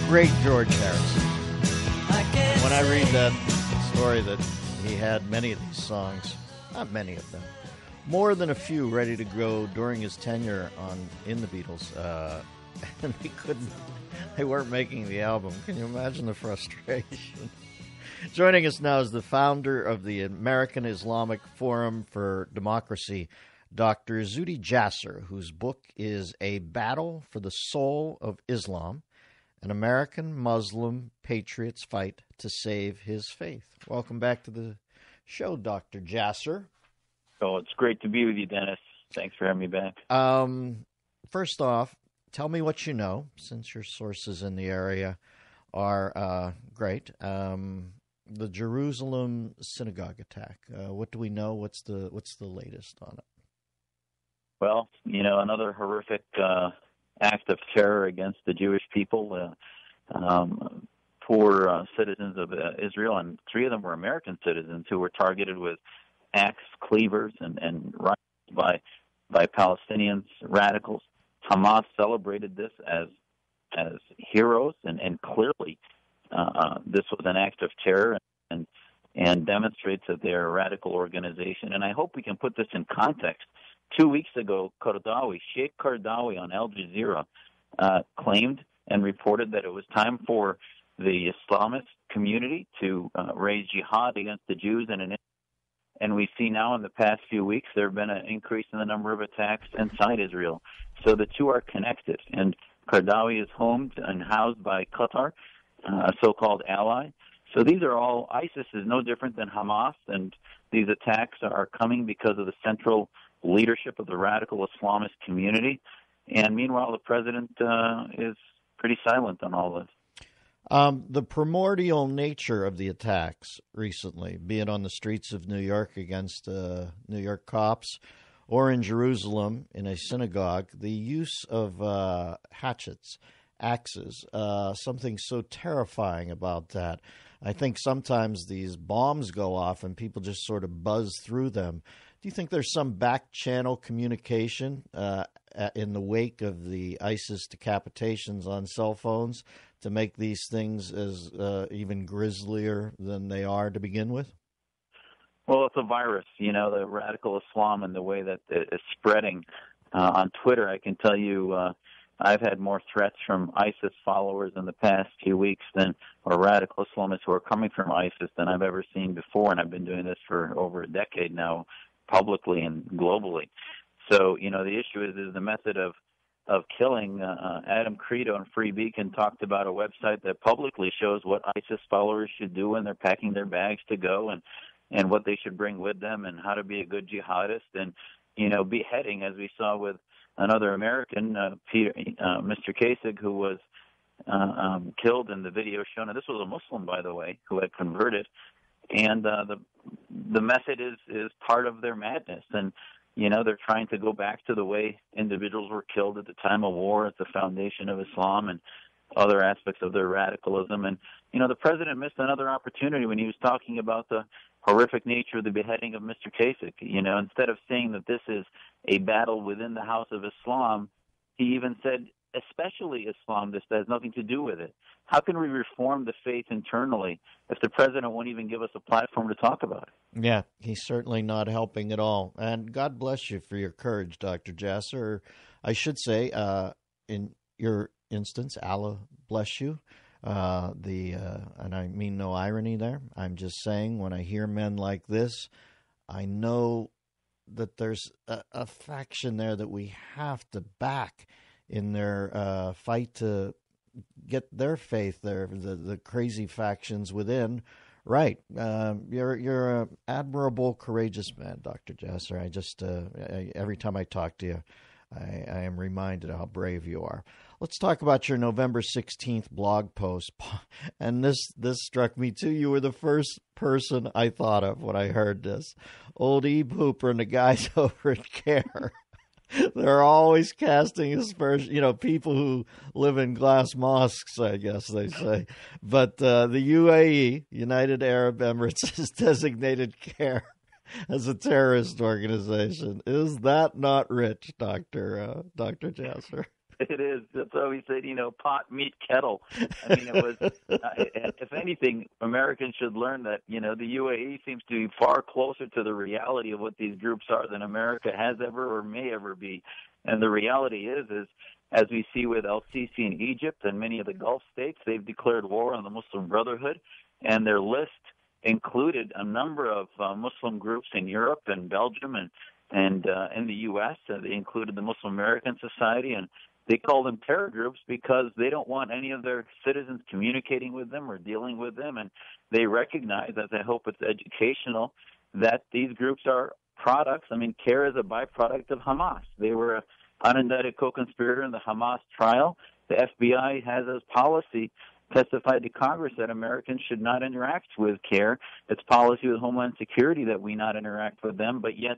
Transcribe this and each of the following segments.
great George Harrison. When I read that story that he had many of these songs, not many of them, more than a few ready to go during his tenure in the Beatles, and they weren't making the album. Can you imagine the frustration? Joining us now is the founder of the American Islamic Forum for Democracy, Dr. Zuhdi Jasser, whose book is A Battle for the Soul of Islam, an American Muslim patriot's fight to save his faith. Welcome back to the show, Dr. Jasser. Oh, it's great to be with you, Dennis. Thanks for having me back. First off, tell me what you know, since your sources in the area are great. The Jerusalem synagogue attack. What do we know? What's the latest on it? Well, another horrific act of terror against the Jewish people. Poor citizens of Israel, and 3 of them were American citizens who were targeted with axe cleavers and rifles by Palestinians, radicals. Hamas celebrated this as heroes, and clearly this was an act of terror and demonstrates that they're a radical organization. And I hope we can put this in context. 2 weeks ago, Sheikh Qaradawi on Al Jazeera claimed and reported that it was time for the Islamist community to raise jihad against the Jews and we see now in the past few weeks there have been an increase in the number of attacks inside Israel. So the two are connected. And Qaradawi is homed and housed by Qatar, a so-called ally. So these are all, ISIS is no different than Hamas, and these attacks are coming because of the central leadership of the radical Islamist community. And meanwhile, the president is pretty silent on all this. The primordial nature of the attacks recently, be it on the streets of New York against New York cops or in Jerusalem in a synagogue, the use of hatchets, axes, something so terrifying about that. I think sometimes these bombs go off and people just sort of buzz through them. Do you think there's some back-channel communication in the wake of the ISIS decapitations on cell phones to make these things as even grislier than they are to begin with? Well, it's a virus, the radical Islam and the way that it is spreading. On Twitter, I can tell you I've had more threats from ISIS followers in the past few weeks or radical Islamists who are coming from ISIS than I've ever seen before, and I've been doing this for over a decade now, publicly and globally. So, the issue is the method of killing. Adam Credo and Free Beacon talked about a website that publicly shows what ISIS followers should do when they're packing their bags to go and what they should bring with them and how to be a good jihadist. And, beheading, as we saw with another American, Mr. Kasich, who was killed in the video shown. And this was a Muslim, by the way, who had converted. And the method is part of their madness. And, they're trying to go back to the way individuals were killed at the time of war at the foundation of Islam and other aspects of their radicalism. And, the president missed another opportunity when he was talking about the horrific nature of the beheading of Mr. Kasich. Instead of saying that this is a battle within the house of Islam, he even said, especially Islam, this has nothing to do with it. How can we reform the faith internally if the president won't even give us a platform to talk about it? Yeah, he's certainly not helping at all. And God bless you for your courage, Dr. Jasser. I should say, in your instance, Allah bless you. And I mean no irony there. I'm just saying when I hear men like this, I know that there's a faction there that we have to back in their fight to get their faith there, the crazy factions within. Right. You're an admirable, courageous man, Dr. Jasser. I just, every time I talk to you, I am reminded how brave you are. Let's talk about your November 16th blog post. And this struck me too. You were the first person I thought of when I heard this. Old Ebe Hooper and the guys over at CAIR. They're always casting aspersions, people who live in glass mosques, I guess they say. But the UAE, United Arab Emirates, has designated CAIR as a terrorist organization. Is that not rich, Dr. Jasser? It is. That's why we said, pot, meat, kettle. I mean, it was, if anything, Americans should learn that, the UAE seems to be far closer to the reality of what these groups are than America has ever or may ever be. And the reality is as we see with El-Sisi in Egypt and many of the Gulf states, they've declared war on the Muslim Brotherhood, and their list included a number of Muslim groups in Europe and Belgium and in the U.S. They included the Muslim American Society, and they call them terror groups because they don't want any of their citizens communicating with them or dealing with them, and they recognize, as I hope it's educational, that these groups are products. I mean, CAIR is a byproduct of Hamas. They were an unindicted co-conspirator in the Hamas trial. The FBI has as policy testified to Congress that Americans should not interact with CAIR. It's policy with Homeland Security that we not interact with them, but yet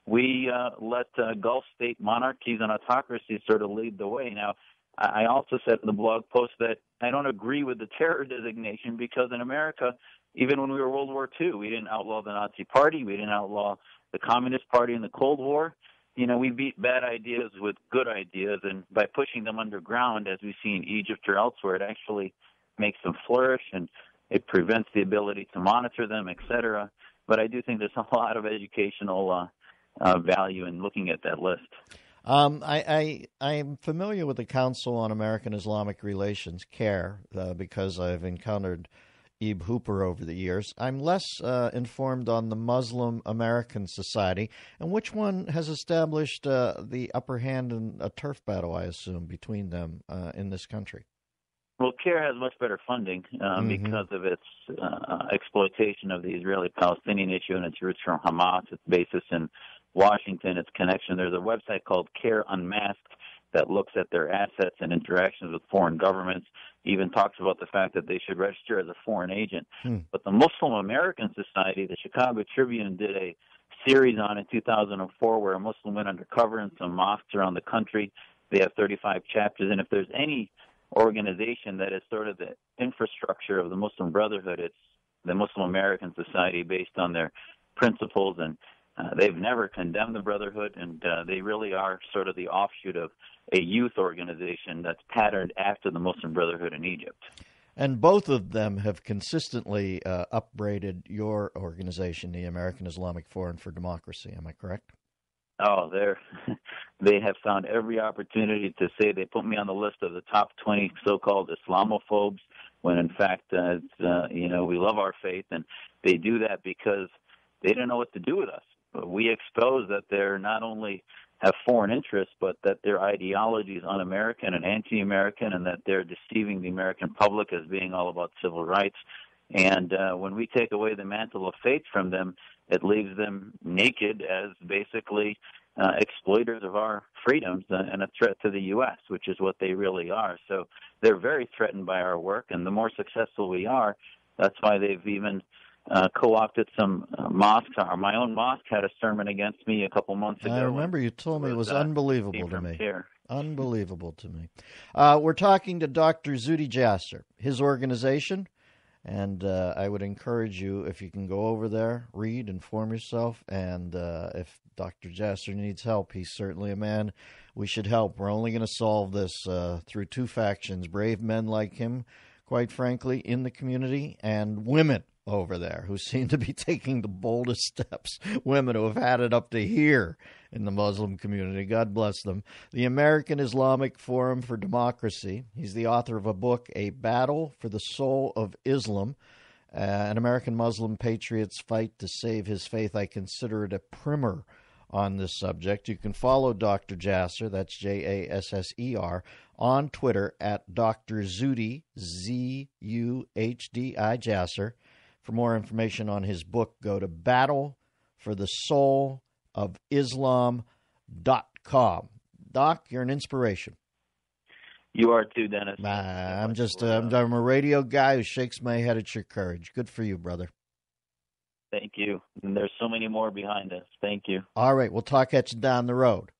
we let Gulf state monarchies and autocracies sort of lead the way. Now, I also said in the blog post that I don't agree with the terror designation because in America, even when we were World War II, we didn't outlaw the Nazi Party, we didn't outlaw the Communist Party in the Cold War. We beat bad ideas with good ideas, and by pushing them underground, as we see in Egypt or elsewhere, it actually makes them flourish, and it prevents the ability to monitor them, et cetera. But I do think there's a lot of educational value in looking at that list. I'm familiar with the Council on American Islamic Relations, CAIR, because I've encountered Ebe Hooper over the years. I'm less informed on the Muslim American Society, and which one has established the upper hand in a turf battle, I assume, between them in this country. Well, CAIR has much better funding because of its exploitation of the Israeli-Palestinian issue and its roots from Hamas, its basis in Washington, its connection. There's a website called CAIR Unmasked that looks at their assets and interactions with foreign governments, even talks about the fact that they should register as a foreign agent. But the Muslim American Society, the Chicago Tribune did a series on in 2004 where a Muslim went undercover in some mosques around the country. They have 35 chapters, and if there's any organization that is sort of the infrastructure of the Muslim Brotherhood, it's the Muslim American Society based on their principles, and they've never condemned the Brotherhood, and they really are sort of the offshoot of a youth organization that's patterned after the Muslim Brotherhood in Egypt. And both of them have consistently upbraided your organization, the American Islamic Forum for Democracy. Am I correct? Oh, they have found every opportunity to say they put me on the list of the top 20 so-called Islamophobes, when in fact, we love our faith, and they do that because they don't know what to do with us. We expose that they're not only have foreign interests, but that their ideology is un-American and anti-American, and that they're deceiving the American public as being all about civil rights. And when we take away the mantle of faith from them, it leaves them naked as basically exploiters of our freedoms and a threat to the U.S., which is what they really are. So they're very threatened by our work, and the more successful we are, that's why they've even co-opted some mosques. My own mosque had a sermon against me a couple months ago. I remember you told me it was unbelievable to me. CAIR. Unbelievable to me. We're talking to Dr. Zuhdi Jasser, his organization. And I would encourage you, if you can go over there, read, inform yourself. And if Dr. Jasser needs help, he's certainly a man we should help. We're only going to solve this through two factions, brave men like him, quite frankly, in the community, and women over there who seem to be taking the boldest steps, women who have had it up to here in the Muslim community. God bless them. The American Islamic Forum for Democracy. He's the author of a book, A Battle for the Soul of Islam, an American Muslim patriot's fight to save his faith. I consider it a primer on this subject. You can follow Dr. Jasser, that's Jasser, on Twitter at Dr. Zuhdi, Zuhdi Jasser. For more information on his book, go to battleforthesoulofislam.com. Doc, you're an inspiration. You are too, Dennis. I'm a radio guy who shakes my head at your courage. Good for you, brother. Thank you. And there's so many more behind us. Thank you. All right, we'll talk at you down the road.